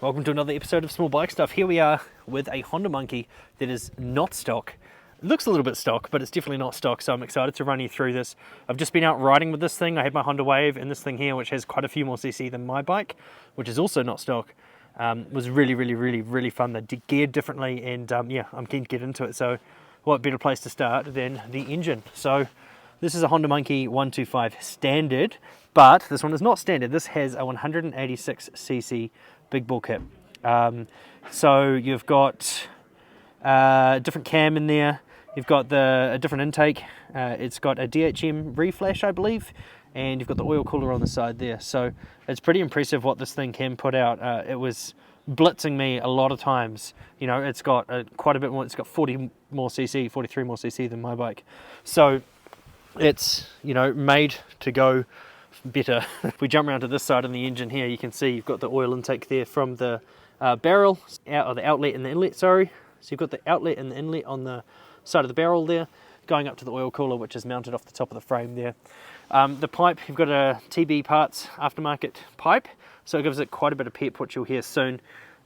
Welcome to another episode of Small Bike Stuff. Here we are with a Honda Monkey that is not stock. It looks a little bit stock, but it's definitely not stock, so I'm excited to run you through this. I've just been out riding with this thing. I had my Honda Wave and this thing here, which has quite a few more cc than my bike, which is also not stock. Was really fun. They're geared differently, and yeah, I'm keen to get into it. So what better place to start than the engine? So this is a Honda Monkey 125 standard, but this one is not standard. This has a 186cc big bore kit. So you've got a different cam in there. You've got a different intake. It's got a DHM reflash, I believe, and you've got the oil cooler on the side there. So it's pretty impressive what this thing can put out. It was blitzing me a lot of times. You know, it's got quite a bit more. It's got 40 more cc, 43 more cc than my bike. So it's, you know, made to go better. If we jump around to this side on the engine here, you can see you've got the oil intake there from the barrel, or the outlet and the inlet, sorry. So you've got the outlet and the inlet on the side of the barrel there, going up to the oil cooler, which is mounted off the top of the frame there. The pipe, you've got a TB Parts aftermarket pipe, so it gives it quite a bit of pep, which you'll hear soon.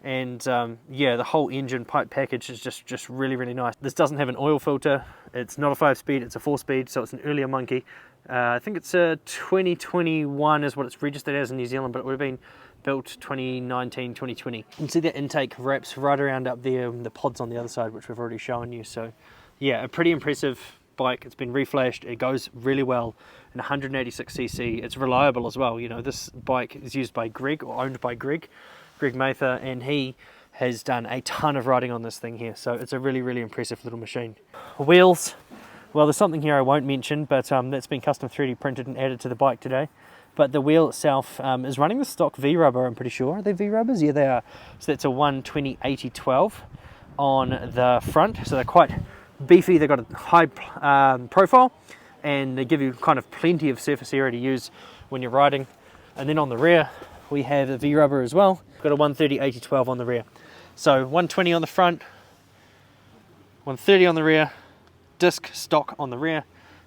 And yeah, the whole engine pipe package is just really nice. This doesn't have an oil filter. It's not a 5-speed, it's a 4-speed, so it's an earlier Monkey. I think it's a 2021 is what it's registered as in New Zealand, but it would have been built 2019, 2020. You can see that intake wraps right around up there, and the pod's on the other side, which we've already shown you. So yeah, a pretty impressive bike. It's been reflashed, it goes really well, and 186cc. It's reliable as well. You know, this bike is used by Greg, or owned by Greg Mather, and he has done a ton of riding on this thing here. So it's a really impressive little machine. Wheels. Well, there's something here I won't mention, but that's been custom 3D printed and added to the bike today. But the wheel itself is running the stock V-rubber, I'm pretty sure. Are they V-rubbers? Yeah, they are. So that's a 120/80/12 on the front. So they're quite beefy. They've got a high profile, and they give you kind of plenty of surface area to use when you're riding. And then on the rear, we have a V-rubber as well. Got a 130/80/12 on the rear. So 120 on the front, 130 on the rear. Disc stock on the rear,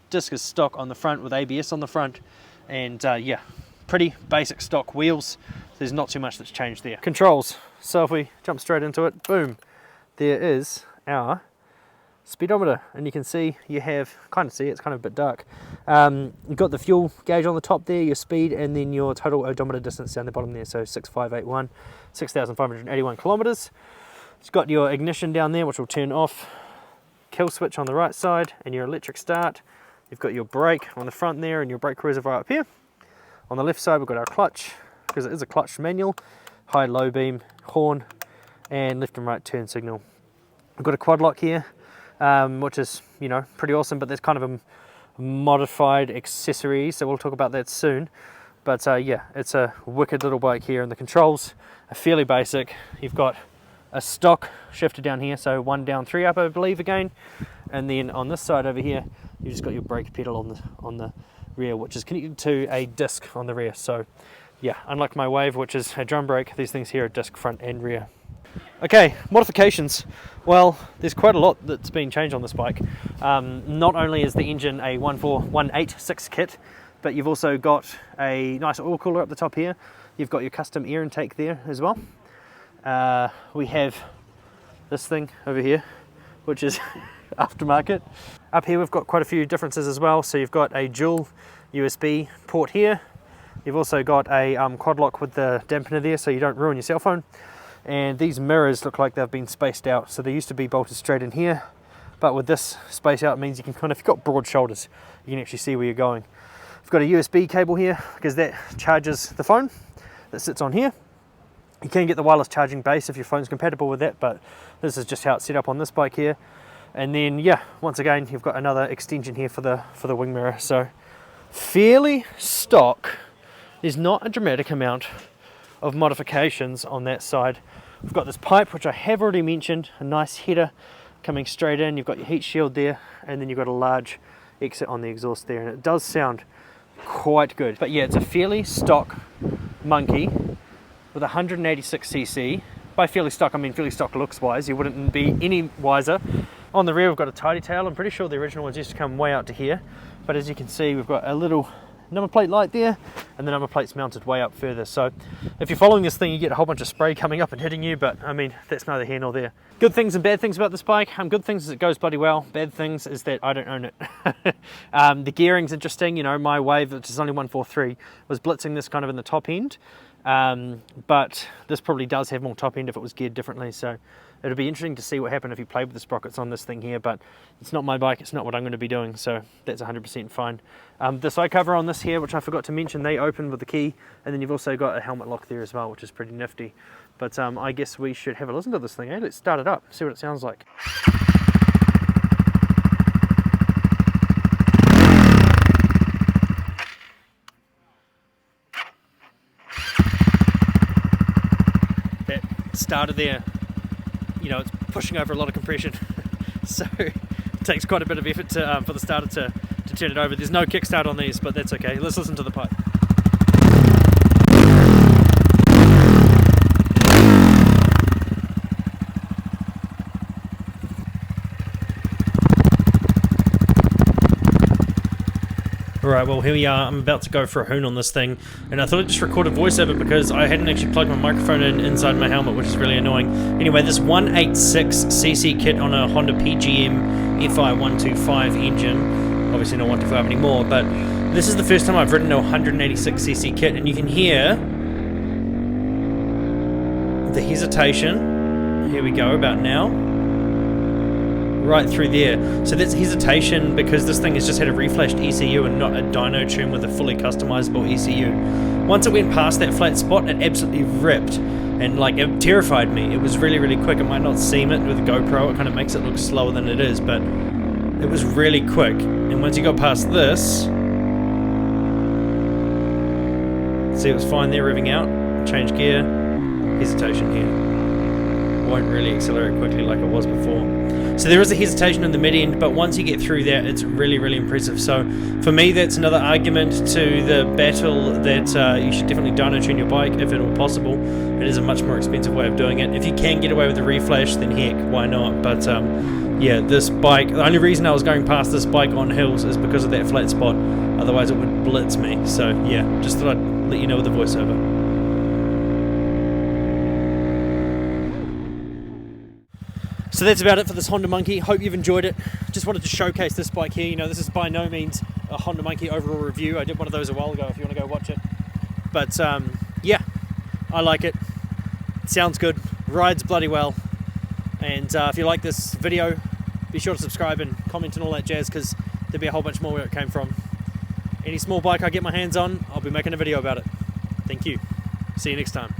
disc is stock on the front with ABS on the front, and yeah, pretty basic stock wheels. There's not too much that's changed there. Controls, so if we jump straight into it, boom, there is our speedometer, and you can see you have, kind of see it's kind of a bit dark. You've got the fuel gauge on the top there, your speed, and then your total odometer distance down the bottom there, so 6581, 6,581 kilometers. It's got your ignition down there, which will turn off, kill switch on the right side, and your electric start. You've got your brake on the front there, and your brake reservoir up here. On the left side, we've got our clutch, because it is a clutch manual, high, low beam, horn, and left and right turn signal. We've got a quad lock here, which is, you know, pretty awesome, but there's kind of a modified accessory, so we'll talk about that soon. But yeah, it's a wicked little bike here, and the controls are fairly basic. You've got a stock shifter down here, so 1 down 3 up, I believe, again, and then on this side over here you've just got your brake pedal on the rear, which is connected to a disc on the rear. So yeah, unlike my Wave, which is a drum brake, these things here are disc front and rear. Okay, modifications. Well, there's quite a lot that's been changed on this bike. Not only is the engine a 186 kit, but you've also got a nice oil cooler up the top here. You've got your custom air intake there as well. We have this thing over here, which is aftermarket. Up here we've got quite a few differences as well. So you've got a dual USB port here. You've also got a quad lock with the dampener there, so you don't ruin your cell phone. And these mirrors look like they've been spaced out. So they used to be bolted straight in here, but with this space out, it means you can kind of, if you've got broad shoulders, you can actually see where you're going. You've got a USB cable here, because that charges the phone that sits on here. You can get the wireless charging base if your phone's compatible with that, but this is just how it's set up on this bike here. And then yeah, once again, you've got another extension here for the wing mirror. So fairly stock. There's not a dramatic amount of modifications on that side. We've got this pipe, which I have already mentioned, a nice header coming straight in. You've got your heat shield there, and then you've got a large exit on the exhaust there, and it does sound quite good. But yeah, it's a fairly stock Monkey with 186cc. By fairly stock, I mean fairly stock looks wise. You wouldn't be any wiser. On the rear, we've got a tidy tail. I'm pretty sure the original ones used to come way out to here, but as you can see, we've got a little number plate light there, and the number plate's mounted way up further. So if you're following this thing, you get a whole bunch of spray coming up and hitting you, but I mean, that's neither here nor there. Good things and bad things about this bike. Good things is it goes bloody well. Bad things is that I don't own it. The gearing's interesting. You know, my Wave, which is only 143, was blitzing this kind of in the top end. But this probably does have more top end if it was geared differently, so it'll be interesting to see what happened if you played with the sprockets on this thing here, but it's not my bike, it's not what I'm going to be doing, so that's 100% fine. The side cover on this here, which I forgot to mention, they open with the key, and then you've also got a helmet lock there as well, which is pretty nifty. But I guess we should have a listen to this thing, eh? Let's start it up, see what it sounds like. That starter there, you know, it's pushing over a lot of compression, so it takes quite a bit of effort to, for the starter to turn it over. There's no kickstart on these, but that's okay. Let's listen to the pipe. Alright, well here we are. I'm about to go for a hoon on this thing, and I thought I'd just record a voiceover because I hadn't actually plugged my microphone in inside my helmet, which is really annoying. Anyway, this 186cc kit on a Honda PGM FI 125 engine, obviously not 125 anymore, but this is the first time I've ridden a 186cc kit, and you can hear the hesitation. Here we go, about now. Right through there. So that's hesitation because this thing has just had a reflashed ECU and not a dyno tune with a fully customizable ECU. Once it went past that flat spot, it absolutely ripped, and like it terrified me. It was really, really quick. It might not seem it with a GoPro, it kind of makes it look slower than it is, but it was really quick. And once you got past this, see, it was fine there, revving out, change gear, hesitation here. Won't really accelerate quickly like it was before. So there is a hesitation in the mid-end, but once you get through that, it's really, really impressive. So for me, that's another argument to the battle that you should definitely dyno tune your bike if at all possible. It is a much more expensive way of doing it. If you can get away with the reflash, then heck, why not? But yeah, this bike, the only reason I was going past this bike on hills is because of that flat spot. Otherwise it would blitz me. So yeah, just thought I'd let you know with the voiceover. So that's about it for this Honda Monkey. Hope you've enjoyed it. Just wanted to showcase this bike here. You know, this is by no means a Honda Monkey overall review. I did one of those a while ago if you want to go watch it. But yeah, I like it. It sounds good, rides bloody well. And if you like this video, be sure to subscribe and comment and all that jazz, because there'll be a whole bunch more where it came from. Any small bike I get my hands on, I'll be making a video about it. Thank you. See you next time.